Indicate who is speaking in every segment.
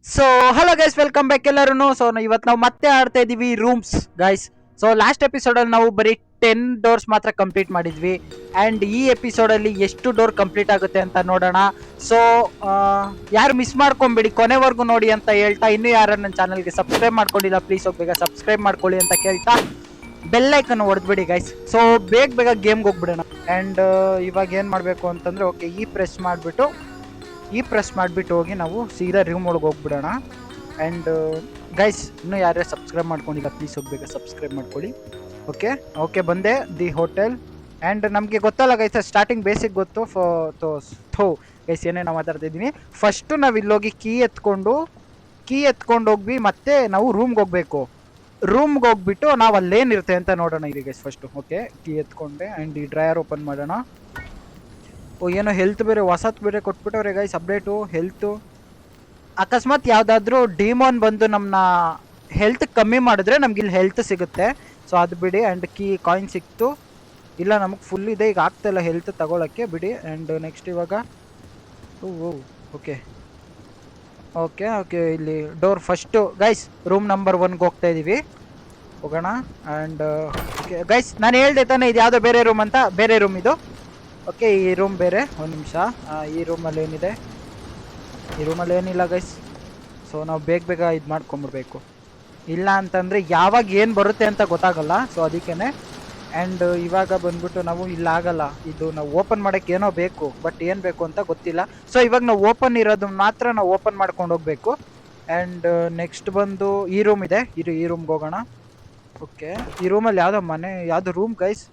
Speaker 1: So hello guys, welcome back ಎಲ್ಲರೂ. So ಇವತ್ತು ನಾವು ಮತ್ತೆ ಆಡ್ತಾ ಇದೀವಿ rooms guys. So last episode ಅಲ್ಲಿ ನಾವು ಬರೀ 10 ಡೋರ್ಸ್ ಮಾತ್ರ ಕಂಪ್ಲೀಟ್ ಮಾಡಿದ್ವಿ. ಅಂಡ್ ಈ ಎಪಿಸೋಡ್ ಅಲ್ಲಿ ಎಷ್ಟು ಡೋರ್ ಕಂಪ್ಲೀಟ್ ಆಗುತ್ತೆ ಅಂತ ನೋಡೋಣ. ಸೊ ಯಾರು ಮಿಸ್ ಮಾಡ್ಕೊಂಬಿಡಿ, ಕೊನೆವರೆಗೂ ನೋಡಿ ಅಂತ ಹೇಳ್ತಾ, ಇನ್ನು ಯಾರು ನನ್ನ ಚಾನಲ್ಗೆ ಸಬ್ಸ್ಕ್ರೈಬ್ ಮಾಡ್ಕೊಂಡಿಲ್ಲ ಪ್ಲೀಸ್ ಬೇಗ ಸಬ್ಸ್ಕ್ರೈಬ್ ಮಾಡ್ಕೊಳ್ಳಿ ಅಂತ ಕೇಳ್ತಾ ಬೆಲ್ ಐಕನ್ ಹೊಡೆದ್ಬಿಡಿ ಗೈಸ್. ಸೊ ಬೇಗ ಬೇಗ ಗೇಮ್ಗೆ ಹೋಗ್ಬಿಡೋಣ. ಅಂಡ್ ಇವಾಗ ಏನ್ ಮಾಡ್ಬೇಕು ಅಂತಂದ್ರೆ, ಓಕೆ ಈ ಪ್ರೆಸ್ ಮಾಡಿಬಿಟ್ಟು ಹೋಗಿ ನಾವು ಸೀದಾ ರೂಮ್ ಒಳಗೆ ಹೋಗ್ಬಿಡೋಣ. ಆ್ಯಂಡ್ ಗೈಸ್, ಇನ್ನೂ ಯಾರ್ಯಾರು ಸಬ್ಸ್ಕ್ರೈಬ್ ಮಾಡ್ಕೊಂಡಿಲ್ಲ ಪ್ಲೀಸ್ ಹೋಗ್ಬೇಕು ಸಬ್ಸ್ಕ್ರೈಬ್ ಮಾಡ್ಕೊಳ್ಳಿ. ಓಕೆ ಬಂದೆ ದಿ ಹೋಟೆಲ್. ಆ್ಯಂಡ್ ನಮಗೆ ಗೊತ್ತಲ್ಲ ಗೈಸ್, ಸ್ಟಾರ್ಟಿಂಗ್ ಬೇಸಿಕ್ ಗೊತ್ತು. ಗೈಸ್ ಏನೇನು ಮಾತಾಡ್ತಿದ್ದೀನಿ. ಫಸ್ಟು ನಾವು ಇಲ್ಲೋಗಿ ಕೀ ಎತ್ಕೊಂಡು ಹೋಗ್ವಿ, ಮತ್ತೆ ನಾವು ರೂಮ್ಗೆ ಹೋಗ್ಬೇಕು. ರೂಮ್ಗೆ ಹೋಗ್ಬಿಟ್ಟು ನಾವು ಅಲ್ಲೇನಿರುತ್ತೆ ಅಂತ ನೋಡೋಣ ಇಲ್ಲಿ ಗೈಸ್. ಫಸ್ಟು ಓಕೆ ಕೀ ಎತ್ಕೊಂಡೆ. ಆ್ಯಂಡ್ ಈ ಡ್ರಯರ್ ಓಪನ್ ಮಾಡೋಣ. ಏನೋ ಹೆಲ್ತ್ ಬೇರೆ ಹೊಸತ್ ಬೇರೆ ಕೊಟ್ಬಿಟ್ಟವ್ರೆ ಗೈಸ್, ಅಪ್ಡೇಟು ಹೆಲ್ತು. ಅಕಸ್ಮಾತ್ ಯಾವುದಾದ್ರೂ ಡಿಮೋನ್ ಬಂದು ನಮ್ಮನ್ನ ಹೆಲ್ತ್ ಕಮ್ಮಿ ಮಾಡಿದ್ರೆ ನಮ್ಗೆ ಇಲ್ಲಿ ಹೆಲ್ತ್ ಸಿಗುತ್ತೆ. ಸೊ ಅದು ಬಿಡಿ. ಆ್ಯಂಡ್ ಕಾಯಿನ್ ಸಿಕ್ತು. ಇಲ್ಲ ನಮಗೆ ಫುಲ್ ಇದೆ, ಈಗ ಆಗ್ತಾಯಿಲ್ಲ ಹೆಲ್ತ್ ತಗೊಳಕ್ಕೆ, ಬಿಡಿ. ಆ್ಯಂಡ್ ನೆಕ್ಸ್ಟ್ ಇವಾಗ ಓಕೆ ಓಕೆ ಓಕೆ ಇಲ್ಲಿ door first guys room number 1ಗೆ ಹೋಗ್ತಾ ಇದ್ದೀವಿ, ಹೋಗೋಣ. ಆ್ಯಂಡ್ ಓಕೆ ಗೈಸ್, ನಾನು ಹೇಳ್ದೆ ತಾನೆ ಇದು ಯಾವುದೋ ಬೇರೆ ರೂಮ್ ಅಂತ, ಬೇರೆ ರೂಮ್ ಇದು. ಓಕೆ ಈ ರೂಮ್ ಬೇರೆ. ಒಂದು ನಿಮಿಷ, ಈ ರೂಮಲ್ಲಿ ಏನಿದೆ? ಈ ರೂಮಲ್ಲಿ ಏನಿಲ್ಲ ಗೈಸ್. ಸೊ ನಾವು ಬೇಗ ಇದು ಮಾಡ್ಕೊಂಬಿಡ್ಬೇಕು, ಇಲ್ಲ ಅಂತಂದರೆ ಯಾವಾಗ ಏನು ಬರುತ್ತೆ ಅಂತ ಗೊತ್ತಾಗಲ್ಲ. ಸೊ ಅದಕ್ಕೇ. ಆ್ಯಂಡ್ ಇವಾಗ ಬಂದ್ಬಿಟ್ಟು ನಾವು ಇಲ್ಲಾಗಲ್ಲ, ಇದು ನಾವು ಓಪನ್ ಮಾಡೋಕ್ಕೆ ಏನೋ ಬೇಕು, ಬಟ್ ಏನು ಬೇಕು ಅಂತ ಗೊತ್ತಿಲ್ಲ. ಸೊ ಇವಾಗ ನಾವು ಓಪನ್ ಇರೋದು ಮಾತ್ರ ನಾವು ಓಪನ್ ಮಾಡ್ಕೊಂಡು ಹೋಗಬೇಕು. ಆ್ಯಂಡ್ ನೆಕ್ಸ್ಟ್ ಬಂದು ಈ ರೂಮ್ ಇದೆ, ಈ ರೂಮ್ಗೆ ಹೋಗೋಣ. ಓಕೆ ಈ ರೂಮಲ್ಲಿ ಯಾವುದೋ ರೂಮ್ ಗೈಸ್.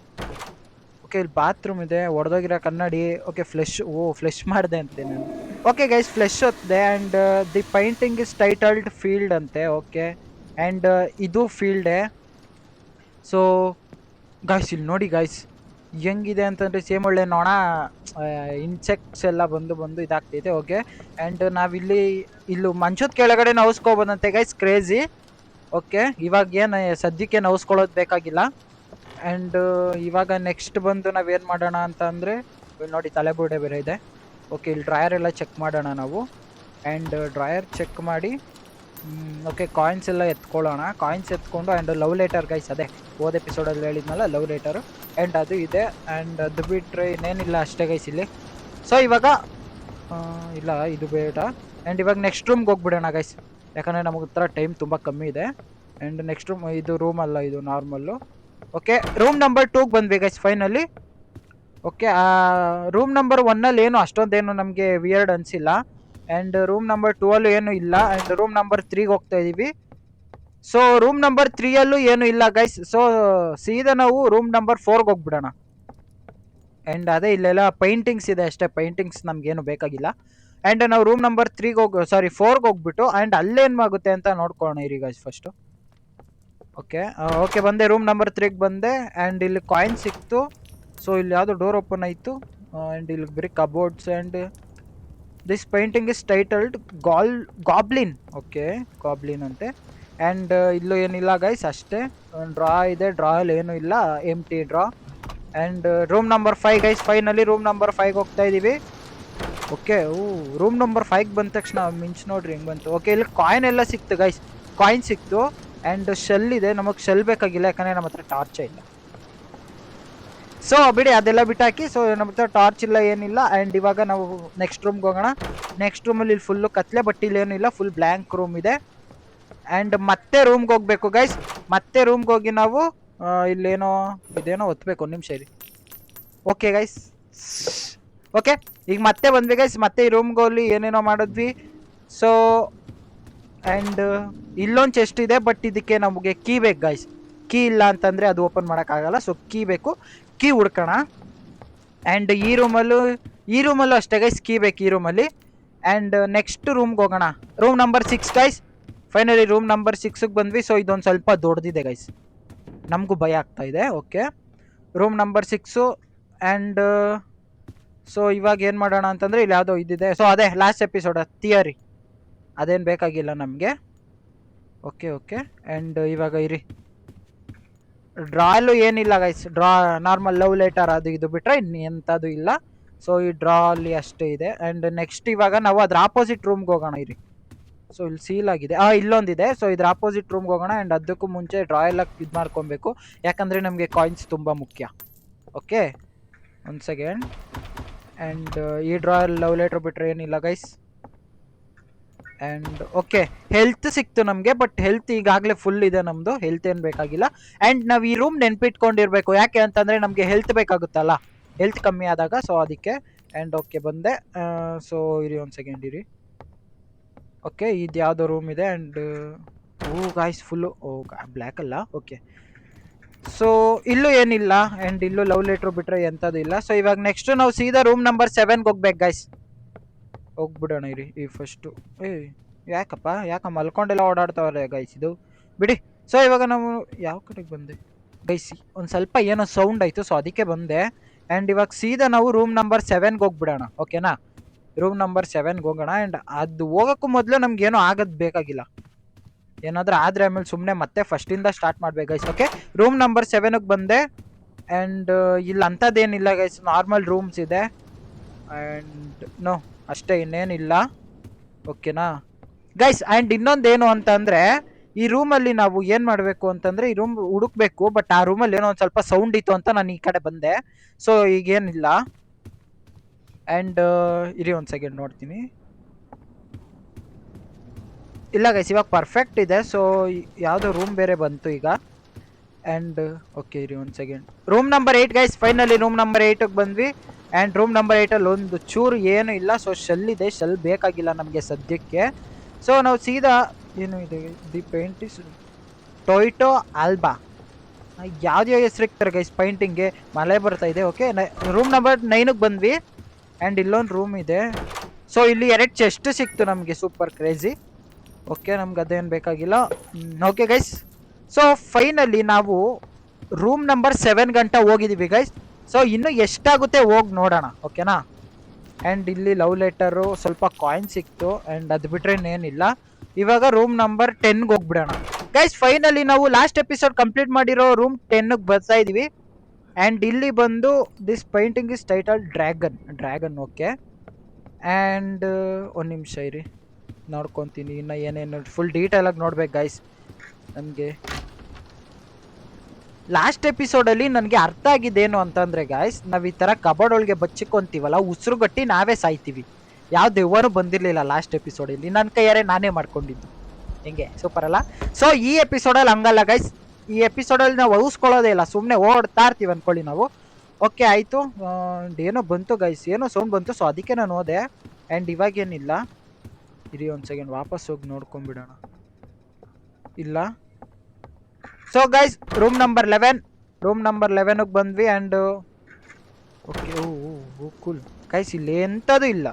Speaker 1: ಓಕೆ ಇಲ್ಲಿ ಬಾತ್ರೂಮ್ ಇದೆ, ಒಡೆದೋಗಿರೋ ಕನ್ನಡಿ. ಓಕೆ ಫ್ಲೆಶ್ ಮಾಡಿದೆ ಅಂತೆ ನಾನು. ಓಕೆ ಗೈಸ್ ಫ್ಲೆಶ್ ಹೊತ್ತಿದೆ. And the painting is titled field ಅಂತೆ. ಓಕೆ ಆ್ಯಂಡ್ ಇದು ಫೀಲ್ಡೇ. ಸೊ ಗಾಯ್ಸ್ ಇಲ್ಲಿ ನೋಡಿ ಗಾಯ್ಸ್, ಹೆಂಗಿದೆ ಅಂತಂದರೆ ಸೇಮ್ ಒಳ್ಳೆ ನೋಣ ಇನ್ಸೆಕ್ಟ್ಸ್ ಎಲ್ಲ ಬಂದು ಇದಾಗ್ತೈತೆ. ಓಕೆ ಆ್ಯಂಡ್ ಇಲ್ಲೂ ಮಂಚದ ಕೆಳಗಡೆ ನವಸ್ಕೋಬೋದಂತೆ ಗೈಸ್, ಕ್ರೇಜಿ. ಓಕೆ ಇವಾಗ ಏನು ಸದ್ಯಕ್ಕೆ ನವಸ್ಕೊಳ್ಳೋದು ಬೇಕಾಗಿಲ್ಲ. ಆ್ಯಂಡ್ ಇವಾಗ ನೆಕ್ಸ್ಟ್ ಬಂದು ನಾವೇನು ಮಾಡೋಣ ಅಂತ ಅಂದರೆ, ನೋಡಿ ತಲೆಬುರುಡೆ ಬೇರೆ ಇದೆ. ಓಕೆ ಇಲ್ಲಿ ಡ್ರಾಯರ್ ಎಲ್ಲ ಚೆಕ್ ಮಾಡೋಣ ನಾವು. ಆ್ಯಂಡ್ ಡ್ರಾಯರ್ ಚೆಕ್ ಮಾಡಿ ಓಕೆ ಕಾಯಿನ್ಸ್ ಎಲ್ಲ ಎತ್ಕೊಳ್ಳೋಣ. ಕಾಯಿನ್ಸ್ ಎತ್ಕೊಂಡು ಆ್ಯಂಡ್ ಲವ್ ಲೆಟರ್ ಗೈಸ್, ಅದೇ ಹೋದ ಎಪಿಸೋಡಲ್ಲಿ ಹೇಳಿದ್ನಲ್ಲ ಲವ್ ಲೆಟರು. ಆ್ಯಂಡ್ ಅದು ಇದೆ. ಆ್ಯಂಡ್ ಅದು ಬಿಟ್ಟರೆ ಇನ್ನೇನಿಲ್ಲ ಅಷ್ಟೇ ಗೈಸ್ ಇಲ್ಲಿ. ಸೊ ಇವಾಗ ಇಲ್ಲ ಇದು ಬೇಡ. ಆ್ಯಂಡ್ ಇವಾಗ ನೆಕ್ಸ್ಟ್ ರೂಮ್ಗೆ ಹೋಗ್ಬಿಡೋಣ ಗೈಸ್, ಯಾಕಂದರೆ ನಮಗೆ ಹತ್ರ ಟೈಮ್ ತುಂಬ ಕಮ್ಮಿ ಇದೆ. ಆ್ಯಂಡ್ ನೆಕ್ಸ್ಟ್ ರೂಮ್ ಇದು ರೂಮ್ ಅಲ್ಲ, ಇದು ನಾರ್ಮಲ್ಲು. ಓಕೆ ರೂಮ್ ನಂಬರ್ 2ಗೆ ಬಂದ್ವಿ guys finally. Okay room number 1ಅಲ್ಲಿ ಏನು ಅಷ್ಟೊಂದೇನು ನಮಗೆ ವಿಯರ್ಡ್ ಅನಿಸಿಲ್ಲ. ಆ್ಯಂಡ್ ರೂಮ್ ನಂಬರ್ 2ಅಲ್ಲೂ ಏನೂ ಇಲ್ಲ. ಆ್ಯಂಡ್ ರೂಮ್ ನಂಬರ್ 3ಗೆ ಹೋಗ್ತಾ ಇದ್ದೀವಿ. ಸೊ ರೂಮ್ ನಂಬರ್ 3ಅಲ್ಲೂ ಏನೂ ಇಲ್ಲ ಗೈಸ್. ಸೊ ಸೀದಾ ನಾವು ರೂಮ್ ನಂಬರ್ 4ಗೆ ಹೋಗ್ಬಿಡೋಣ. ಆ್ಯಂಡ್ ಅದೇ ಇಲ್ಲೆಲ್ಲ ಪೈಂಟಿಂಗ್ಸ್ ಇದೆ ಅಷ್ಟೇ, ಪೈಂಟಿಂಗ್ಸ್ ನಮಗೇನು ಬೇಕಾಗಿಲ್ಲ. ಆ್ಯಂಡ್ ನಾವು ರೂಮ್ ನಂಬರ್ 4ಗೆ ಹೋಗ್ಬಿಟ್ಟು ಆ್ಯಂಡ್ ಅಲ್ಲೇನು ಆಗುತ್ತೆ ಅಂತ ನೋಡ್ಕೊಳ್ಳೋಣ ಇರಿ ಗೈಸ್ ಫಸ್ಟು. ಓಕೆ ಬಂದೆ, ರೂಮ್ ನಂಬರ್ 3ಗೆ ಬಂದೆ. ಆ್ಯಂಡ್ ಇಲ್ಲಿ ಕಾಯಿನ್ ಸಿಕ್ತು. ಸೊ ಇಲ್ಲಿ ಯಾವುದೋ ಡೋರ್ ಓಪನ್ ಆಯಿತು. ಆ್ಯಂಡ್ ಇಲ್ಲಿ ಬರೀ cupboards. And this painting is titled goblin. Okay goblin ಅಂತೆ. ಆ್ಯಂಡ್ ಇಲ್ಲೂ ಏನಿಲ್ಲ ಗೈಸ್, ಅಷ್ಟೇ ಡ್ರಾ ಇದೆ. ಡ್ರಾಯಲ್ಲಿ ಏನೂ ಇಲ್ಲ, empty drawer. And room number 5 guys, finally room number 5ಗೆ ಹೋಗ್ತಾ ಇದ್ದೀವಿ. ಓಕೆ ರೂಮ್ ನಂಬರ್ 5ಗೆ ಬಂದ ತಕ್ಷಣ ಮಿಂಚ್ ನೋಡ್ರಿ ಹೆಂಗೆ ಬಂತು. ಓಕೆ ಇಲ್ಲಿ ಕಾಯಿನ್ ಎಲ್ಲ ಸಿಕ್ತು ಗೈಸ್, ಕಾಯಿನ್ ಸಿಕ್ತು. ಆ್ಯಂಡ್ ಶೆಲ್ ಇದೆ, ನಮಗೆ ಶೆಲ್ ಬೇಕಾಗಿಲ್ಲ ಯಾಕಂದರೆ ನಮ್ಮ ಹತ್ರ ಟಾರ್ಚೇ ಇಲ್ಲ. ಸೊ ಬಿಡಿ ಅದೆಲ್ಲ ಬಿಟ್ಟಾಕಿ. ಸೊ ನಮ್ಮ ಹತ್ರ ಟಾರ್ಚ್ ಇಲ್ಲ, ಏನಿಲ್ಲ. ಆ್ಯಂಡ್ ಇವಾಗ ನಾವು ನೆಕ್ಸ್ಟ್ ರೂಮ್ಗೆ ಹೋಗೋಣ. ನೆಕ್ಸ್ಟ್ ರೂಮಲ್ಲಿ ಇಲ್ಲಿ ಫುಲ್ಲು ಕತ್ಲೆ, ಬಟ್ ಇಲ್ಲಿ ಏನಿಲ್ಲ, ಫುಲ್ ಬ್ಲ್ಯಾಂಕ್ ರೂಮ್ ಇದೆ. ಆ್ಯಂಡ್ ಮತ್ತೆ ರೂಮ್ಗೆ ಹೋಗ್ಬೇಕು ಗೈಸ್. ಮತ್ತೆ ರೂಮ್ಗೆ ಹೋಗಿ ನಾವು ಇದೇನೋ ಒತ್ತಬೇಕು, ಒಂದು ನಿಮಿಷ ಇರಿ. ಓಕೆ ಗೈಸ್, ಓಕೆ ಈಗ ಮತ್ತೆ ಬಂದ್ವಿ ಗೈಸ್. ಮತ್ತೆ ಈ ರೂಮ್ಗೆ ಹೋಗಿ ಏನೇನೋ ಮಾಡಿದ್ವಿ. ಸೊ ಆ್ಯಂಡ್ ಇಲ್ಲೊಂದು ಚೆಸ್ಟ್ ಇದೆ, ಬಟ್ ಇದಕ್ಕೆ ನಮಗೆ ಕೀ ಬೇಕು ಗೈಸ್. ಕೀ ಇಲ್ಲ ಅಂತಂದರೆ ಅದು ಓಪನ್ ಮಾಡೋಕ್ಕಾಗಲ್ಲ. ಸೊ ಕೀ ಬೇಕು, ಕೀ ಹುಡ್ಕೋಣ. ಆ್ಯಂಡ್ ಈ ರೂಮಲ್ಲೂ ಅಷ್ಟೇ ಗೈಸ್, ಕೀ ಬೇಕು ಈ ರೂಮಲ್ಲಿ. ಆ್ಯಂಡ್ ನೆಕ್ಸ್ಟ್ ರೂಮ್ಗೆ ಹೋಗೋಣ, room number 6 guys. Finally room number 6ಗೆ ಬಂದ್ವಿ. ಸೊ ಇದೊಂದು ಸ್ವಲ್ಪ ದೊಡ್ಡದಿದೆ ಗೈಸ್, ನಮಗೂ ಭಯ ಆಗ್ತಾ ಇದೆ. Okay room number 6. And so ಇವಾಗ ಏನು ಮಾಡೋಣ ಅಂತಂದರೆ, ಇಲ್ಲಿ ಯಾವುದೋ ಇದಿದೆ. ಸೊ ಅದೇ ಲಾಸ್ಟ್ ಎಪಿಸೋಡ್ ಥಿಯರಿ, ಅದೇನು ಬೇಕಾಗಿಲ್ಲ ನಮಗೆ. ಓಕೆ ಆ್ಯಂಡ್ ಇವಾಗ ಇರಿ, ಡ್ರಾಯಲ್ಲೂ ಏನಿಲ್ಲ guys. Draw normal love letter ಅದು ಇದು ಬಿಟ್ಟರೆ ಇನ್ನು ಎಂಥದ್ದು ಇಲ್ಲ. ಸೊ ಈ ಡ್ರಾ ಅಲ್ಲಿ ಅಷ್ಟೇ ಇದೆ. ಆ್ಯಂಡ್ ನೆಕ್ಸ್ಟ್ ಇವಾಗ ನಾವು ಅದ್ರ ಆಪೋಸಿಟ್ ರೂಮ್ಗೆ ಹೋಗೋಣ ಇರಿ. ಸೊ ಇಲ್ಲಿ ಸೀಲ್ ಆಗಿದೆ. ಇಲ್ಲೊಂದಿದೆ. ಸೊ ಇದ್ರ ಆಪೋಸಿಟ್ ರೂಮ್ಗೆ ಹೋಗೋಣ. ಆ್ಯಂಡ್ ಅದಕ್ಕೂ ಮುಂಚೆ ಡ್ರಾ ಎಲ್ಲ ಇದು ಮಾಡ್ಕೊಬೇಕು, ಯಾಕಂದರೆ ನಮಗೆ ಕಾಯಿನ್ಸ್ ತುಂಬ ಮುಖ್ಯ. ಓಕೆ, ಒಂದು ಸೆಕೆಂಡ್. ಆ್ಯಂಡ್ ಈ ಡ್ರಾ ಲವ್ ಲೆಟ್ರ್ ಬಿಟ್ಟರೆ ಏನಿಲ್ಲ ಗೈಸ್. ಆ್ಯಂಡ್ ಓಕೆ, ಹೆಲ್ತ್ ಸಿಕ್ತು ನಮಗೆ. ಬಟ್ ಹೆಲ್ತ್ ಈಗಾಗಲೇ ಫುಲ್ ಇದೆ ನಮ್ಮದು, ಹೆಲ್ತ್ ಏನು ಬೇಕಾಗಿಲ್ಲ. ಆ್ಯಂಡ್ ನಾವು ಈ ರೂಮ್ ನೆನ್ಪಿಟ್ಕೊಂಡಿರ್ಬೇಕು, ಯಾಕೆ ಅಂತಂದರೆ ನಮಗೆ ಹೆಲ್ತ್ ಬೇಕಾಗುತ್ತಲ್ಲ, ಹೆಲ್ತ್ ಕಮ್ಮಿ ಆದಾಗ. ಸೊ ಅದಕ್ಕೆ. ಆ್ಯಂಡ್ ಓಕೆ, ಬಂದೆ. ಸೊ ಇರಿ ಒಂದು ಸೆಕೆಂಡ್ ಇರಿ. ಓಕೆ, ಇದು ಯಾವುದೋ ರೂಮ್ ಇದೆ. ಆ್ಯಂಡ್ ಗಾಯ್ಸ್ ಫುಲ್ಲು ಬ್ಲ್ಯಾಕ್ ಅಲ್ಲ. ಓಕೆ, ಸೊ ಇಲ್ಲೂ ಏನಿಲ್ಲ. ಆ್ಯಂಡ್ ಇಲ್ಲೂ ಲವ್ ಲೆಟ್ರು ಬಿಟ್ಟರೆ ಎಂಥದ್ದು ಇಲ್ಲ. ಸೊ ಇವಾಗ ನೆಕ್ಸ್ಟು ನಾವು ಸೀದಾ ರೂಮ್ ನಂಬರ್ 7ಗೆ ಹೋಗ್ಬೇಕು ಗೈಸ್. ಹೋಗ್ಬಿಡೋಣ ಇರಿ ಈ ಫಸ್ಟು. ಯಾಕ ಮಲ್ಕೊಂಡೆಲ್ಲ ಓಡಾಡ್ತಾವ್ರೆ ಗೈಸ್, ಇದು ಬಿಡಿ. ಸೊ ಇವಾಗ ನಾವು ಯಾವ ಕಡೆಗೆ ಬಂದೆ ಗೈಸ್? ಒಂದು ಸ್ವಲ್ಪ ಏನೋ ಸೌಂಡ್ ಆಯಿತು, ಸೊ ಅದಕ್ಕೆ ಬಂದೆ. ಆ್ಯಂಡ್ ಇವಾಗ ಸೀದಾ ನಾವು ರೂಮ್ ನಂಬರ್ 7ಗೆ ಹೋಗ್ಬಿಡೋಣ. ಓಕೆನಾ, ರೂಮ್ ನಂಬರ್ 7ಗೆ ಹೋಗೋಣ. ಆ್ಯಂಡ್ ಅದು ಹೋಗೋಕ್ಕೂ ಮೊದಲು ನಮ್ಗೇನೋ ಆಗೋದು ಬೇಕಾಗಿಲ್ಲ. ಏನಾದರೂ ಆದರೆ ಆಮೇಲೆ ಸುಮ್ಮನೆ ಮತ್ತೆ ಫಸ್ಟಿಂದ ಸ್ಟಾರ್ಟ್ ಮಾಡ್ಬೇಕು ಗೈಸ್. ಓಕೆ, ರೂಮ್ ನಂಬರ್ 7ಗೆ ಬಂದೆ. ಆ್ಯಂಡ್ ಇಲ್ಲಿ ಅಂಥದ್ದೇನಿಲ್ಲ ಗೈಸ್, ನಾರ್ಮಲ್ ರೂಮ್ಸ್ ಇದೆ. ಆ್ಯಂಡ್ ನೋ, ಅಷ್ಟೇ, ಇನ್ನೇನಿಲ್ಲ. ಓಕೆನಾ ಗೈಸ್? ಆ್ಯಂಡ್ ಇನ್ನೊಂದೇನು ಅಂತಂದರೆ, ಈ ರೂಮಲ್ಲಿ ನಾವು ಏನು ಮಾಡಬೇಕು ಅಂತಂದರೆ, ಈ ರೂಮ್ ಹುಡುಕ್ಬೇಕು. ಬಟ್ ಆ ರೂಮಲ್ಲಿ ಏನೋ ಒಂದು ಸ್ವಲ್ಪ ಸೌಂಡ್ ಇತ್ತು ಅಂತ ನಾನು ಈ ಕಡೆ ಬಂದೆ. ಸೊ ಈಗೇನಿಲ್ಲ. ಆ್ಯಂಡ್ ಇರಿ ಒಂದು ಸೆಕೆಂಡ್ ನೋಡ್ತೀನಿ. ಇಲ್ಲ ಗೈಸ್, ಇವಾಗ ಪರ್ಫೆಕ್ಟ್ ಇದೆ. ಸೊ ಯಾವುದೋ ರೂಮ್ ಬೇರೆ ಬಂತು ಈಗ. ಆ್ಯಂಡ್ ಓಕೆ ಇರಿ ಒಂದು second. Room number 8 guys, finally room number 8ಗೆ ಬಂದ್ವಿ. ಆ್ಯಂಡ್ ರೂಮ್ ನಂಬರ್ 8ಅಲ್ಲಿ ಒಂದು ಚೂರು ಏನು ಇಲ್ಲ. ಸೊ ಶೆಲ್ ಇದೆ, ಶೆಲ್ ಬೇಕಾಗಿಲ್ಲ ನಮಗೆ ಸದ್ಯಕ್ಕೆ. ಸೊ ನಾವು ಸೀದಾ ಏನು ಇದೆ, ದಿ ಪೇಂಟ್ ಇಸ್ ಟೊಯ್ಟೋ ಆಲ್ಬಾ. ಯಾವುದೇ ಹೆಸರಿಕ್ತಾರೆ ಗೈಸ್ ಪೈಂಟಿಂಗ್ಗೆ, ಮಳೆ ಬರ್ತಾ ಇದೆ. ಓಕೆ, ರೂಮ್ ನಂಬರ್ 9ಗೆ ಬಂದ್ವಿ. ಆ್ಯಂಡ್ ಇಲ್ಲೊಂದು ರೂಮ್ ಇದೆ. ಸೊ ಇಲ್ಲಿ 2 ಚೆಸ್ಟ್ ಸಿಕ್ತು ನಮಗೆ, ಸೂಪರ್ ಕ್ರೇಜಿ. ಓಕೆ, ನಮ್ಗೆ ಅದೇನು ಬೇಕಾಗಿಲ್ಲ. ಓಕೆ ಗೈಸ್, ಸೊ ಫೈನಲಿ ನಾವು ರೂಮ್ ನಂಬರ್ 7 ಗಂಟ ಹೋಗಿದ್ದೀವಿ ಗೈಸ್. ಸೊ ಇನ್ನು ಎಷ್ಟಾಗುತ್ತೆ ಹೋಗಿ ನೋಡೋಣ. ಓಕೆನಾ? ಆ್ಯಂಡ್ ಇಲ್ಲಿ ಲವ್ ಲೆಟರು, ಸ್ವಲ್ಪ ಕಾಯಿನ್ ಸಿಕ್ತು. ಆ್ಯಂಡ್ ಅದು ಬಿಟ್ಟರೆ ಇನ್ನೇನಿಲ್ಲ. ಇವಾಗ ರೂಮ್ ನಂಬರ್ 10ಗೆ ಹೋಗ್ಬಿಡೋಣ ಗೈಸ್. ಫೈನಲಿ ನಾವು ಲಾಸ್ಟ್ ಎಪಿಸೋಡ್ ಕಂಪ್ಲೀಟ್ ಮಾಡಿರೋ ರೂಮ್ 10ಗೆ ಬರ್ತಾ ಇದ್ದೀವಿ. ಆ್ಯಂಡ್ ಇಲ್ಲಿ ಬಂದು this painting is title dragon. Okay, and ಒಂದು ನಿಮಿಷ ಇರಿ, ನೋಡ್ಕೊತೀನಿ ಇನ್ನು ಏನೇನು ಫುಲ್ ಡೀಟೇಲಾಗಿ ನೋಡ್ಬೇಕು ಗೈಸ್. ನನಗೆ ಲಾಸ್ಟ್ ಎಪಿಸೋಡಲ್ಲಿ ನನಗೆ ಅರ್ಥ ಆಗಿದ್ದೇನು ಅಂತಂದರೆ ಗಾಯ್ಸ್, ನಾವು ಈ ಥರ ಕಬೋರ್ಡ್ ಒಳಗೆ ಬಚ್ಚಿಕೊಂತೀವಲ್ಲ, ಉಸಿರುಗಟ್ಟಿ ನಾವೇ ಸಾಯ್ತೀವಿ. ಯಾವ ದೆವ್ವನೂ ಬಂದಿರಲಿಲ್ಲ ಲಾಸ್ಟ್ ಎಪಿಸೋಡಲ್ಲಿ. ನನ್ನ ಕೈಯಾರೆ ನಾನೇ ಮಾಡ್ಕೊಂಡಿದ್ದು. ಹೆಂಗೆ ಸೂಪರ್ ಅಲ್ಲ? ಸೊ ಈ ಎಪಿಸೋಡಲ್ಲಿ ಹಂಗಲ್ಲ ಗೈಸ್. ಈ ಎಪಿಸೋಡಲ್ಲಿ ನಾವು ಔಸ್ಕೊಳ್ಳೋದೇ ಇಲ್ಲ, ಸುಮ್ಮನೆ ಓಡ್ತಾ ಇರ್ತೀವಿ ಅಂದ್ಕೊಳ್ಳಿ ನಾವು. ಓಕೆ ಆಯಿತು. ಏನೋ ಬಂತು ಗೈಸ್, ಏನೋ ಸೌಂಡ್ ಬಂತು. ಸೊ ಅದಕ್ಕೆ ನಾನು ಹೋದೆ. ಆ್ಯಂಡ್ ಇವಾಗೇನಿಲ್ಲ. ಇರಿ ಒಂದು ಸೆಕೆಂಡ್, ವಾಪಸ್ ಹೋಗಿ ನೋಡ್ಕೊಂಬಿಡೋಣ. ಇಲ್ಲ. ಸೊ ಗೈಸ್, ರೂಮ್ ನಂಬರ್ 11ಗೆ ಬಂದ್ವಿ. And okay, oh cool guys, ಇಲ್ಲಿ ಎಂಥದ್ದು ಇಲ್ಲ,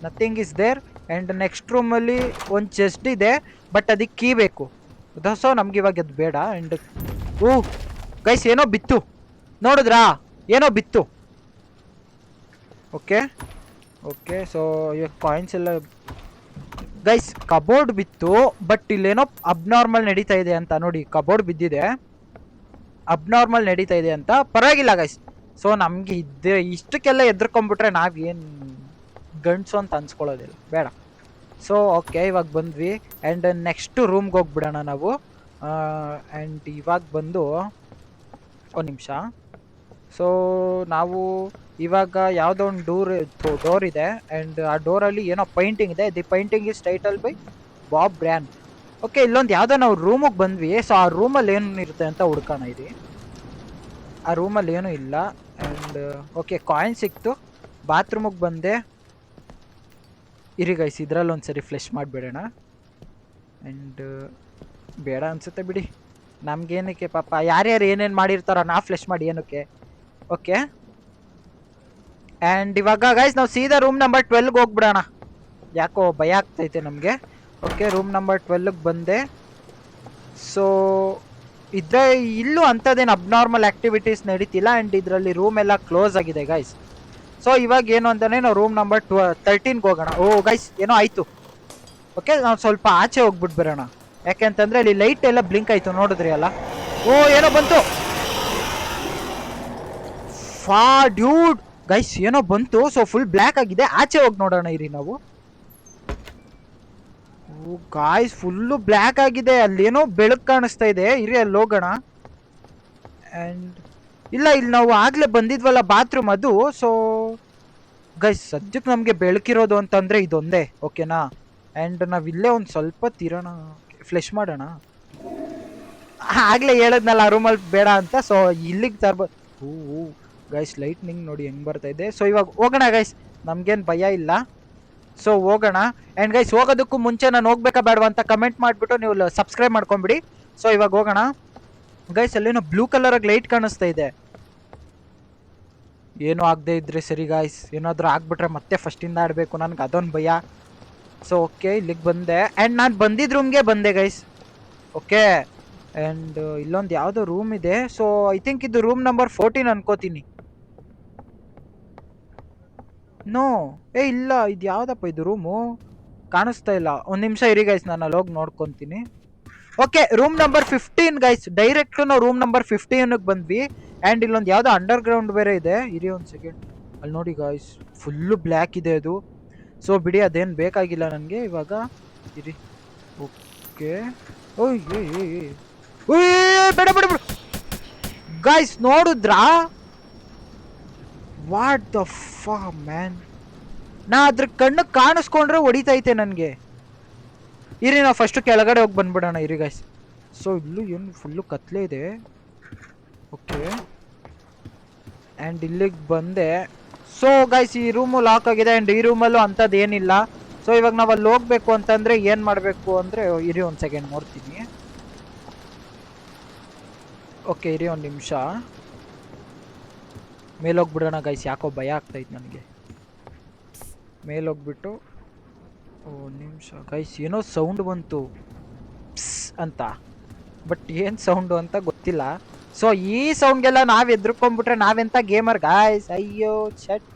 Speaker 1: nothing is there. And next ರೂಮಲ್ಲಿ ಒಂದು ಚೆಸ್ಟ್ ಇದೆ, ಬಟ್ ಅದಕ್ಕೆ ಕೀ ಬೇಕು. ಸೊ ನಮ್ಗೆ ಇವಾಗ ಅದು ಬೇಡ. ಆ್ಯಂಡ್ ಗೈಸ್, ಏನೋ ಬಿತ್ತು, ನೋಡಿದ್ರಾ? ಏನೋ ಬಿತ್ತು. ಓಕೆ, ಸೊ ಇವಾಗ ಕಾಯಿನ್ಸ್ ಎಲ್ಲ ಗೈಸ್, ಕಬೋರ್ಡ್ ಬಿತ್ತು. ಬಟ್ ಇಲ್ಲೇನೋ ಅಬ್ನಾರ್ಮಲ್ ನಡೀತಾ ಇದೆ ಅಂತ ನೋಡಿ. ಕಬೋರ್ಡ್ ಬಿದ್ದಿದೆ, ಅಬ್ನಾರ್ಮಲ್ ನಡೀತಾ ಇದೆ ಅಂತ. ಪರವಾಗಿಲ್ಲ ಗೈಸ್. ಸೊ ನಮಗೆ ಇಷ್ಟಕ್ಕೆಲ್ಲ ಎದ್ರಕೊಂಡ್ಬಿಟ್ರೆ ನಾವೇನು ಗಂಡ್ಸು ಅಂತ ಅನ್ಸ್ಕೊಳ್ಳೋದಿಲ್ಲ, ಬೇಡ. ಸೊ ಓಕೆ, ಇವಾಗ ಬಂದ್ವಿ. ಆ್ಯಂಡ್ ನೆಕ್ಸ್ಟು ರೂಮ್ಗೆ ಹೋಗ್ಬಿಡೋಣ ನಾವು. ಆ್ಯಂಡ್ ಇವಾಗ ಬಂದು ಒಂದು ನಿಮಿಷ. ಸೊ ನಾವು ಇವಾಗ ಯಾವುದೋ ಒಂದು ಡೋರ್ ಇದೆ. ಆ್ಯಂಡ್ ಆ ಡೋರಲ್ಲಿ ಏನೋ ಪೈಂಟಿಂಗ್ ಇದೆ. The painting is title by Bob bran. Okay, ಇಲ್ಲೊಂದು ಯಾವುದೋ ನಾವು ರೂಮಿಗೆ ಬಂದ್ವಿ. ಸೊ ಆ ರೂಮಲ್ಲಿ ಏನು ಇರುತ್ತೆ ಅಂತ ಹುಡ್ಕೋಣ ಇದೆ. ಆ ರೂಮಲ್ಲಿ ಏನೂ ಇಲ್ಲ. ಆ್ಯಂಡ್ ಓಕೆ, ಕಾಯಿನ್ ಸಿಕ್ತು. ಬಾತ್ರೂಮಿಗೆ ಬಂದೆ. ಇರಿ ಗೈಸ್, ಇದರಲ್ಲಿ ಒಂದು ಸರಿ ಫ್ಲೆಶ್ ಮಾಡಿಬಿಡೋಣ. ಆ್ಯಂಡ್ ಬೇಡ ಅನಿಸುತ್ತೆ ಬಿಡಿ, ನಮಗೇನಕ್ಕೆ ಪಾಪ, ಯಾರ್ಯಾರು ಏನೇನು ಮಾಡಿರ್ತಾರೋ ನಾವು ಫ್ಲೆಶ್ ಮಾಡಿ ಏನಕ್ಕೆ. ಓಕೆ, ಆ್ಯಂಡ್ ಇವಾಗ ಗೈಸ್ ನಾವು ಸೀದಾ ರೂಮ್ ನಂಬರ್ 12ಗೆ ಹೋಗ್ಬಿಡೋಣ. ಯಾಕೋ ಭಯ ಆಗ್ತೈತೆ ನಮಗೆ. ಓಕೆ, ರೂಮ್ ನಂಬರ್ 12ಗೆ ಬಂದೆ. ಸೊ ಇಲ್ಲೂ ಅಂಥದ್ದೇನು ಅಬ್ನಾರ್ಮಲ್ ಆ್ಯಕ್ಟಿವಿಟೀಸ್ ನಡೀತಿಲ್ಲ. ಆ್ಯಂಡ್ ಇದರಲ್ಲಿ ರೂಮ್ ಎಲ್ಲ ಕ್ಲೋಸ್ ಆಗಿದೆ ಗೈಸ್. ಸೊ ಇವಾಗ ಏನು ಅಂತಲೇ ನಾವು ರೂಮ್ ನಂಬರ್ 13ಗೆ ಹೋಗೋಣ. ಗೈಸ್, ಏನೋ ಆಯಿತು. ಓಕೆ, ನಾವು ಸ್ವಲ್ಪ ಆಚೆ ಹೋಗ್ಬಿಟ್ಟು ಬರೋಣ. ಯಾಕೆ ಅಂತಂದರೆ ಅಲ್ಲಿ ಲೈಟ್ ಎಲ್ಲ ಬ್ಲಿಂಕ್ ಆಯಿತು, ನೋಡಿದ್ರಿ ಅಲ್ಲ? ಏನೋ ಬಂತು. ಡ್ಯೂಡ್ ಗೈಸ್, ಏನೋ ಬಂತು. ಸೊ ಫುಲ್ ಬ್ಲ್ಯಾಕ್ ಆಗಿದೆ. ಆಚೆ ಹೋಗಿ ನೋಡೋಣ ಇರಿ ನಾವು. ಓ ಗಾಯ್ಸ್ ಫುಲ್ಲು ಬ್ಲ್ಯಾಕ್ ಆಗಿದೆ, ಅಲ್ಲೇನೋ ಬೆಳಕು ಕಾಣಿಸ್ತಾ ಇದೆ, ಇರಿ ಅಲ್ಲಿ ಹೋಗೋಣ. ಆ್ಯಂಡ್ ಇಲ್ಲ, ಇಲ್ಲಿ ನಾವು ಆಗ್ಲೇ ಬಂದಿದ್ವಲ್ಲ ಬಾತ್ರೂಮ್ ಅದು. ಸೊ ಗೈಸ್ ಸದ್ಯಕ್ಕೆ ನಮಗೆ ಬೆಳಕಿರೋದು ಅಂತಂದ್ರೆ ಇದೊಂದೇ, ಓಕೆನಾ. ಆ್ಯಂಡ್ ನಾವಿಲ್ಲೇ ಒಂದು ಸ್ವಲ್ಪ ತಿರೋಣ, ಫ್ಲೆಶ್ ಮಾಡೋಣ. ಆಗ್ಲೇ ಹೇಳದ್ನಲ್ಲ ಆ ರೂಮಲ್ಲಿ ಬೇಡ ಅಂತ, ಸೊ ಇಲ್ಲಿಗೆ ತರ್ಬೋದು. ಹೂ ಗೈಸ್ ಲೈಟ್ನಿಂಗ್ ನೋಡಿ ಹೆಂಗ್ ಬರ್ತಾ ಇದೆ. ಸೊ ಇವಾಗ ಹೋಗೋಣ ಗೈಸ್, ನಮ್ಗೇನು ಭಯ ಇಲ್ಲ. ಸೊ ಹೋಗೋಣ. ಆ್ಯಂಡ್ ಗೈಸ್ ಹೋಗೋದಕ್ಕೂ ಮುಂಚೆ ನಾನು ಹೋಗ್ಬೇಕಾ ಬೇಡವಾ ಅಂತ ಕಮೆಂಟ್ ಮಾಡಿಬಿಟ್ಟು ನೀವು ಸಬ್ಸ್ಕ್ರೈಬ್ ಮಾಡ್ಕೊಂಬಿಡಿ. ಸೊ ಇವಾಗ ಹೋಗೋಣ ಗೈಸ್. ಅಲ್ಲೇನೋ ಬ್ಲೂ ಕಲರ್ ಆಗಿ ಲೈಟ್ ಕಾಣಿಸ್ತಾ ಇದೆ. ಏನೂ ಆಗದೆ ಇದ್ರೆ ಸರಿ ಗಾಯ್ಸ್, ಏನಾದರೂ ಆಗ್ಬಿಟ್ರೆ ಮತ್ತೆ ಫಸ್ಟಿಂದ ಆಡಬೇಕು, ನನಗೆ ಅದೊಂದು ಭಯ. ಸೊ ಓಕೆ, ಇಲ್ಲಿಗೆ ಬಂದೆ. ಆ್ಯಂಡ್ ನಾನು ಬಂದಿದ್ದ ರೂಮ್ಗೆ ಬಂದೆ ಗೈಸ್. ಓಕೆ, ಆ್ಯಂಡ್ ಇಲ್ಲೊಂದು ಯಾವುದೋ ರೂಮ್ ಇದೆ. ಸೊ ಐ ಥಿಂಕ್ ಇದು ರೂಮ್ ನಂಬರ್ 14 ಅನ್ಕೋತೀನಿ. ನೋ, ಇಲ್ಲ, ಇದು ಯಾವುದಪ್ಪ ಇದು ರೂಮು, ಕಾಣಿಸ್ತಾ ಇಲ್ಲ. ಒಂದು ನಿಮಿಷ ಇರಿ ಗೈಸ್, ನಾನು ಅಲ್ಲಿ ಹೋಗಿ ನೋಡ್ಕೊತೀನಿ. Okay, room number 15 guys. Direct ನಾವು ರೂಮ್ ನಂಬರ್ 15ಗೆ ಬಂದ್ವಿ. ಆ್ಯಂಡ್ ಇಲ್ಲೊಂದು ಯಾವುದೋ ಅಂಡರ್ ಗ್ರೌಂಡ್ ಬೇರೆ ಇದೆ. ಇರಿ ಒಂದು ಸೆಕೆಂಡ್, ಅಲ್ಲಿ ನೋಡಿ ಗಾಯ್ಸ್ ಫುಲ್ಲು ಬ್ಲ್ಯಾಕ್ ಇದೆ ಅದು. ಸೊ ಬಿಡಿ, ಅದೇನು ಬೇಕಾಗಿಲ್ಲ ನನಗೆ ಇವಾಗ. ಇರಿ. ಓಕೆ, ಓಯ್ ಬೇಡ ಬೇಡ ಬೇಡ ಗಾಯ್ಸ್, ನೋಡಿದ್ರಾ? ವಾಟ್ ದ ಫಾ ಮ್ಯಾನ್, ನಾ ಅದ್ರ ಕಣ್ಣು ಕಾಣಿಸ್ಕೊಂಡ್ರೆ ಹೊಡಿತೈತೆ ನನಗೆ. ಇರಿ, ನಾವು ಫಸ್ಟು ಕೆಳಗಡೆ ಹೋಗಿ ಬಂದ್ಬಿಡೋಣ ಇರಿ ಗಾಯ್ಸ್. ಸೊ ಇಲ್ಲೂ ಏನು ಫುಲ್ಲು ಕತ್ಲೆ ಇದೆ. ಓಕೆ, ಆ್ಯಂಡ್ ಇಲ್ಲಿಗೆ ಬಂದೆ. ಸೊ ಗೈಸ್ ಈ ರೂಮು ಲಾಕ್ ಆಗಿದೆ. ಆ್ಯಂಡ್ ಈ ರೂಮಲ್ಲೂ ಅಂಥದ್ದು ಏನಿಲ್ಲ. ಸೊ ಇವಾಗ ನಾವು ಅಲ್ಲಿ ಹೋಗ್ಬೇಕು ಅಂತಂದರೆ ಏನು ಮಾಡಬೇಕು ಅಂದರೆ, ಇರಿ ಒಂದು ಸೆಕೆಂಡ್ ನೋಡ್ತೀನಿ. ಓಕೆ, ಇರಿ ಒಂದು ನಿಮಿಷ, ಮೇಲೋಗ್ಬಿಡೋಣ ಗೈಸ್. ಯಾಕೋ ಭಯ ಆಗ್ತೈತೆ ನನಗೆ. ಮೇಲೋಗ್ಬಿಟ್ಟು, ಒಂದು ನಿಮಿಷ ಗೈಸ್, ಏನೋ ಸೌಂಡ್ ಬಂತು ಪ್ಸ್ ಅಂತ, ಬಟ್ ಏನು ಸೌಂಡು ಅಂತ ಗೊತ್ತಿಲ್ಲ. ಸೊ ಈ ಸೌಂಡ್ಗೆಲ್ಲ ನಾವು ಎದ್ರುಕೊಂಡ್ಬಿಟ್ರೆ ನಾವೆಂತ ಗೇಮರ್ ಗಾಯ್ಸ್. ಅಯ್ಯೋ ಚಟ್,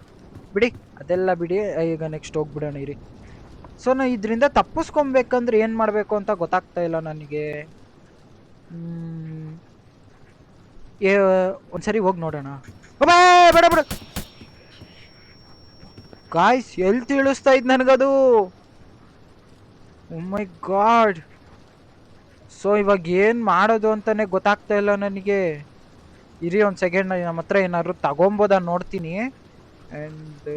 Speaker 1: ಬಿಡಿ ಅದೆಲ್ಲ ಬಿಡಿ. ಈಗ ನೆಕ್ಸ್ಟ್ ಹೋಗ್ಬಿಡೋಣ ಇರಿ. ಸೊ ನಾ ಇದರಿಂದ ತಪ್ಪಿಸ್ಕೊಬೇಕಂದ್ರೆ ಏನು ಮಾಡಬೇಕು ಅಂತ ಗೊತ್ತಾಗ್ತಾ ಇಲ್ಲ ನನಗೆ. ಒಂದ್ಸರಿ ಹೋಗಿ ನೋಡೋಣ. ಬೇಡ ಬೇಡ ಗಾಯ್ಸ್, ಎಲ್ಲಿ ತಿಳಿಸ್ತಾ ಇದ್ ನನಗದು. ಓ ಮೈ ಗಾಡ್. ಸೊ ಇವಾಗ ಏನು ಮಾಡೋದು ಅಂತಾನೆ ಗೊತ್ತಾಗ್ತಾ ಇಲ್ಲ ನನಗೆ. ಇರಿ ಒಂದು ಸೆಕೆಂಡ್, ನಮ್ಮ ಹತ್ರ ಏನಾದ್ರು ತಗೊಬೋದ ನೋಡ್ತೀನಿ. ಆ್ಯಂಡ್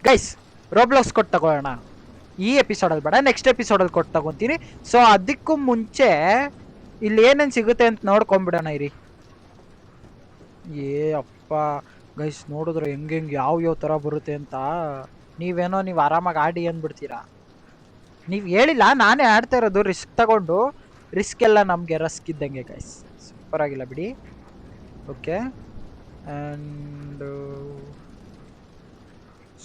Speaker 1: ಗೈಸ್ ರೋಬ್ಲಾಕ್ಸ್ ಕೊಟ್ಟು ತಗೋಣ. ಈ ಎಪಿಸೋಡಲ್ಲಿ ಬೇಡ, ನೆಕ್ಸ್ಟ್ ಎಪಿಸೋಡಲ್ಲಿ ಕೊಟ್ಟು ತಗೊತೀನಿ. ಸೊ ಅದಕ್ಕೂ ಮುಂಚೆ ಇಲ್ಲಿ ಏನೇನು ಸಿಗುತ್ತೆ ಅಂತ ನೋಡ್ಕೊಂಬಿಡೋಣ ಇರಿ. ಅಪ್ಪ ಗೈಸ್, ನೋಡಿದ್ರೆ ಹೆಂಗೆ ಯಾವ ಥರ ಬರುತ್ತೆ ಅಂತ. ನೀವೇನೋ ನೀವು ಆರಾಮಾಗಿ ಆಡಿ ಅಂದ್ಬಿಡ್ತೀರಾ. ನೀವು ಹೇಳಿಲ್ಲ, ನಾನೇ ಆಡ್ತಾ ಇರೋದು ರಿಸ್ಕ್ ತಗೊಂಡು. ರಿಸ್ಕ್ ಎಲ್ಲ ನಮಗೆ ರಸ್ಕ್ ಇದ್ದಂಗೆ ಗೈಸ್, ಸೂಪರ್ ಆಗಿಲ್ಲ ಬಿಡಿ. ಓಕೆ, ಆ್ಯಂಡ್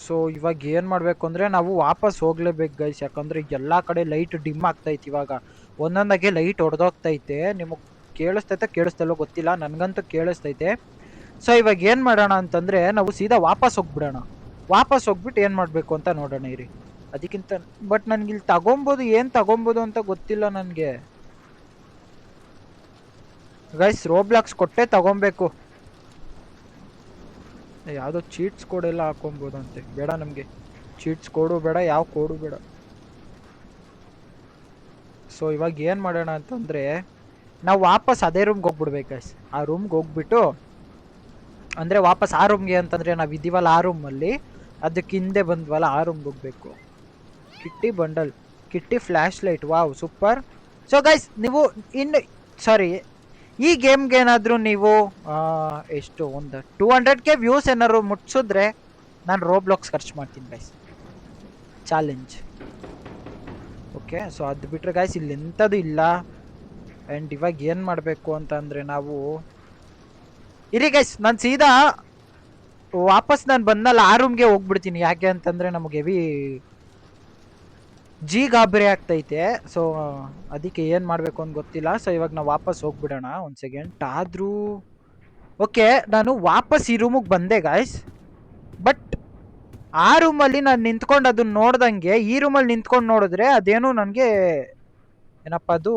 Speaker 1: ಸೊ ಇವಾಗ ಏನು ಮಾಡಬೇಕು ಅಂದರೆ ನಾವು ವಾಪಸ್ ಹೋಗ್ಲೇಬೇಕು ಗೈಸ್. ಯಾಕಂದರೆ ಎಲ್ಲ ಕಡೆ ಲೈಟ್ ಡಿಮ್ ಆಗ್ತೈತೆ. ಇವಾಗ ಒಂದೊಂದಾಗೆ ಲೈಟ್ ಹೊಡೆದೋಗ್ತೈತೆ. ನಿಮಗೆ ಕೇಳಿಸ್ತೈತೋ ಗೊತ್ತಿಲ್ಲ, ನನಗಂತೂ ಕೇಳಿಸ್ತೈತೆ. ಸೊ ಇವಾಗ ಏನು ಮಾಡೋಣ ಅಂತಂದರೆ ನಾವು ಸೀದಾ ವಾಪಸ್ ಹೋಗ್ಬಿಡೋಣ. ವಾಪಸ್ ಹೋಗ್ಬಿಟ್ಟು ಏನು ಮಾಡಬೇಕು ಅಂತ ನೋಡೋಣ ಇರಿ. ಅದಕ್ಕಿಂತ ಬಟ್ ನನಗೆ ಇಲ್ಲಿ ತಗೊಬೋದು, ಏನು ತಗೊಬೋದು ಅಂತ ಗೊತ್ತಿಲ್ಲ ನನಗೆ ಗೈಸ್. ರೋಬ್ಲಾಕ್ಸ್ ಕೊಟ್ಟೆ ತಗೊಬೇಕು. ಯಾವುದೋ ಚೀಟ್ಸ್ ಕೋಡ್ ಎಲ್ಲ ಹಾಕೊಬೋದಂತೆ. ಬೇಡ, ನಮಗೆ ಚೀಟ್ಸ್ ಕೋಡು ಬೇಡ, ಯಾವ ಕೋಡು ಬೇಡ. ಸೊ ಇವಾಗ ಏನು ಮಾಡೋಣ ಅಂತಂದರೆ ನಾವು ವಾಪಸ್ ಅದೇ ರೂಮ್ಗೆ ಹೋಗ್ಬಿಡ್ಬೇಕು ಗೈಸ್. ಆ ರೂಮ್ಗೆ ಹೋಗ್ಬಿಟ್ಟು, ಅಂದರೆ ವಾಪಸ್ ಆ ರೂಮ್ಗೆ ಅಂತಂದರೆ ನಾವು ಇದ್ದೀವಲ್ಲ ಆ ರೂಮಲ್ಲಿ, ಅದಕ್ಕೆ ಹಿಂದೆ ಬಂದ್ವಲ್ಲ ಆ ರೂಮ್ಗೆ ಹೋಗ್ಬೇಕು. ಕಿಟ್ಟಿ ಬಂಡಲ್, ಕಿಟ್ಟಿ flash light, wow super. So guys ನೀವು ಈ ಗೇಮ್ಗೆ ಏನಾದರೂ ನೀವು ಎಷ್ಟು ಒಂದು 200K ವ್ಯೂಸ್ ಏನಾದ್ರು ಮುಟ್ಸಿದ್ರೆ ನಾನು ರೋಬ್ಲಾಕ್ಸ್ ಖರ್ಚು ಮಾಡ್ತೀನಿ ಗೈಸ್, ಚಾಲೆಂಜ್. ಓಕೆ, ಸೊ ಅದು ಬಿಟ್ಟರೆ ಗೈಸ್ ಇಲ್ಲಿ ಎಂಥದ್ದು ಇಲ್ಲ. ಆ್ಯಂಡ್ ಇವಾಗ ಏನು ಮಾಡಬೇಕು ಅಂತಂದರೆ ನಾವು ಇರಿ ಗೈಸ್, ನಾನು ಸೀದಾ ವಾಪಸ್ ನಾನು ಬಂದಲ್ಲ ಆ ರೂಮ್ಗೆ ಹೋಗ್ಬಿಡ್ತೀನಿ. ಯಾಕೆ ಅಂತಂದರೆ ನಮಗೆ ಹೆವಿ ಗಾಬರಿ ಆಗ್ತೈತೆ. ಸೊ ಅದಕ್ಕೆ ಏನು ಮಾಡಬೇಕು ಅಂತ ಗೊತ್ತಿಲ್ಲ. ಸೊ ಇವಾಗ ನಾವು ವಾಪಸ್ ಹೋಗ್ಬಿಡೋಣ. ಒಂದು ಸೆಕೆಂಡ್ ಆದರೂ ಓಕೆ, ನಾನು ವಾಪಸ್ ಈ ರೂಮಿಗೆ ಬಂದೆ ಗಾಯ್ಸ್. ಬಟ್ ಆ ರೂಮಲ್ಲಿ ನಾನು ನಿಂತ್ಕೊಂಡು ಅದನ್ನ ನೋಡ್ದಂಗೆ ಈ ರೂಮಲ್ಲಿ ನಿಂತ್ಕೊಂಡು ನೋಡಿದ್ರೆ ಅದೇನು ನನಗೆ ಏನಪ್ಪ ಅದು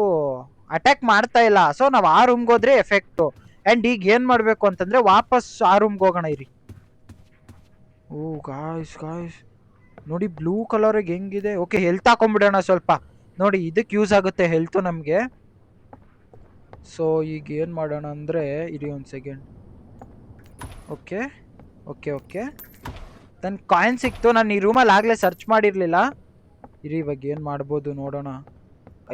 Speaker 1: ಅಟ್ಯಾಕ್ ಮಾಡ್ತಾ ಇಲ್ಲ. ಸೊ ನಾವು ಆ ರೂಮ್ಗೆ ಹೋದ್ರೆ ಎಫೆಕ್ಟು. ಆ್ಯಂಡ್ ಈಗ ಏನು ಮಾಡಬೇಕು ಅಂತಂದರೆ ವಾಪಸ್ ಆ ರೂಮ್ಗೆ ಹೋಗೋಣ ಇರಿ. ಓ ಗಾಯ್ಸ್, ನೋಡಿ ಬ್ಲೂ ಕಲರಿಗೆ ಹೆಂಗಿದೆ. ಓಕೆ, ಹೆಲ್ತ್ ಹಾಕೊಂಡ್ಬಿಡೋಣ ಸ್ವಲ್ಪ. ನೋಡಿ ಇದಕ್ಕೆ ಯೂಸ್ ಆಗುತ್ತೆ ಹೆಲ್ತ್ ನಮಗೆ. ಸೊ ಈಗ ಏನು ಮಾಡೋಣ ಅಂದರೆ, ಇರಿ ಒಂದು ಸೆಕೆಂಡ್. ಓಕೆ ಓಕೆ ಓಕೆ, ನನ್ನ ಕಾಯಿನ್ ಸಿಕ್ತು. ನಾನು ಈ ರೂಮಲ್ಲಿ ಆಗಲೇ ಸರ್ಚ್ ಮಾಡಿರಲಿಲ್ಲ. ಇರಿ ಇವಾಗ ಏನು ಮಾಡ್ಬೋದು ನೋಡೋಣ.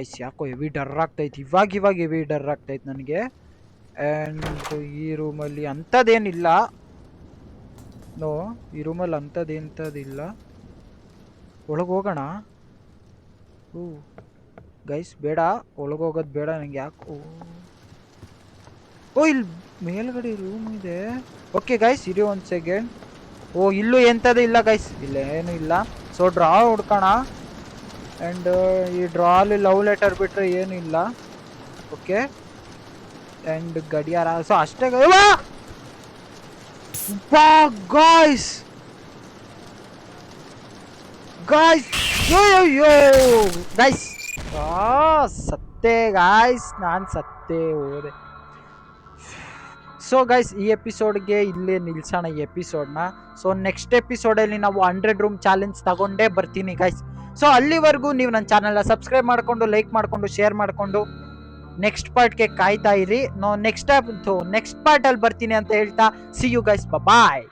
Speaker 1: ಐಸ್ ಯಾಕೋ ಹೆವಿ ಡರ್ ಆಗ್ತೈತೆ, ಇವಾಗ ಹೆವಿ ಡರ್ ಆಗ್ತೈತೆ ನನಗೆ. ಆ್ಯಂಡ್ ಈ ರೂಮಲ್ಲಿ ಅಂಥದ್ದೇನಿಲ್ಲ. ನೋ, ಈ ರೂಮಲ್ಲಿ ಅಂಥದ್ದೇಂಥದ್ದಿಲ್ಲ. ಒಳಗೆ ಹೋಗೋಣ. ಓ ಗೈಸ್ ಬೇಡ, ಒಳಗೆ ಹೋಗೋದು ಬೇಡ ನನಗೆ. ಯಾಕೋ ಓ ಇಲ್ಲಿ ಮೇಲ್ಗಡೆ ರೂಮ್ ಇದೆ. ಓಕೆ ಗೈಸ್ ಇರಿ ಒಂದು ಸೆಕೆಂಡ್. ಓ ಇಲ್ಲೂ ಎಂಥದ್ದು ಇಲ್ಲ ಗೈಸ್, ಇಲ್ಲೇನು ಇಲ್ಲ. ಸೊ ಡ್ರಾ ಹುಡ್ಕೋಣ. ಆ್ಯಂಡ್ ಈ ಡ್ರಾ ಅಲ್ಲಿ ಲವ್ ಲೆಟರ್ ಬಿಟ್ಟರೆ ಏನು ಇಲ್ಲ. ಓಕೆ, ಆ್ಯಂಡ್ ಗಡಿಯಾರ. ಸೊ ಅಷ್ಟೇ ಗಾಯ್ಸ್. ಗಾಯ್ಸ್ ಯೋ ಗೈಸ್, ಸತ್ತೆ ಗಾಯ್ಸ್, ನಾನು ಸತ್ತೇ ಹೋದೆ. ಸೊ ಗೈಸ್ ಈ ಎಪಿಸೋಡ್ಗೆ ಇಲ್ಲೇ ನಿಲ್ಸೋಣ ಈ ಎಪಿಸೋಡ್ನ. ಸೊ ನೆಕ್ಸ್ಟ್ ಎಪಿಸೋಡಲ್ಲಿ ನಾವು 100 ರೂಮ್ ಚಾಲೆಂಜ್ ತಗೊಂಡೇ ಬರ್ತೀನಿ ಗೈಸ್. ಸೊ ಅಲ್ಲಿವರೆಗೂ ನೀವು ನನ್ನ ಚಾನಲ್ನ ಸಬ್ಸ್ಕ್ರೈಬ್ ಮಾಡಿಕೊಂಡು, ಲೈಕ್ ಮಾಡಿಕೊಂಡು, ಶೇರ್ ಮಾಡಿಕೊಂಡು ನೆಕ್ಸ್ಟ್ ಪಾರ್ಟ್ಗೆ ಕಾಯ್ತಾ ಇರಿ. ನೆಕ್ಸ್ಟ್ ಪಾರ್ಟಲ್ಲಿ ಬರ್ತೀನಿ ಅಂತ ಹೇಳ್ತಾ ಸಿ ಯು ಗೈಸ್, ಬಾಯ್.